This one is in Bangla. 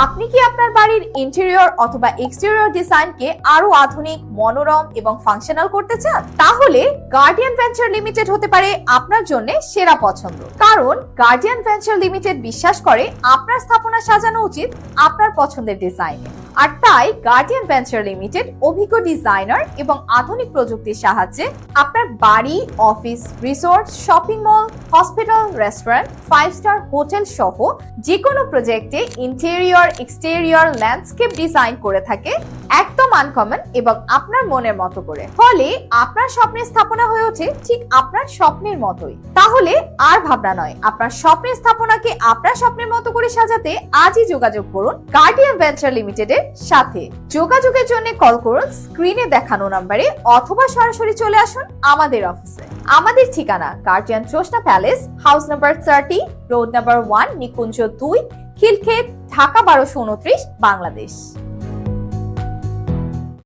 আপনি কি আপনার বাড়ির ইন্টেরিয়র অথবা এক্সটেরিয়র ডিজাইনকে আরো আধুনিক, মনোরম এবং ফাংশনাল করতে চান? তাহলে গার্ডিয়ান ভেঞ্চার লিমিটেড হতে পারে আপনার জন্য সেরা পছন্দ। কারণ গার্ডিয়ান ভেঞ্চার লিমিটেড বিশ্বাস করে আপনার স্থাপনা সাজানো উচিত আপনার পছন্দের ডিজাইনে। আর তাই গার্ডিয়ান ভেঞ্চার লিমিটেড অভিজ্ঞ ডিজাইনার এবং আধুনিক প্রযুক্তির সাহায্যে আপনার বাড়ি, office, resort, shopping mall, hospital, restaurant, 5 star hotel সহ যে কোনো প্রজেক্টে ইন্টেরিয়র, এক্সটেরিয়র, ল্যান্ডস্কেপ ডিজাইন করে থাকে একদম আনকমন এবং আপনার মনের মতো করে। ফলে আপনার স্বপ্নের স্থাপনা হয়ে ওঠে ঠিক আপনার স্বপ্নের মতোই। তাহলে আর ভাবনা নয়, আপনার স্বপ্নের স্থাপনাকে আপনার স্বপ্নের মতো করে সাজাতে আজই যোগাযোগ করুন গার্ডিয়ান ভেঞ্চার লিমিটেডের সাথে। যোগাযোগের জন্য কল করুন স্ক্রিনে দেখানো নম্বরে অথবা সরাসরি চলে আসুন আমাদের অফিসে। আমাদের ঠিকানা guardian Josna palace, house number 30, road number 1, Nikunja 2, Khilkhet, Dhaka 1229, Bangladesh.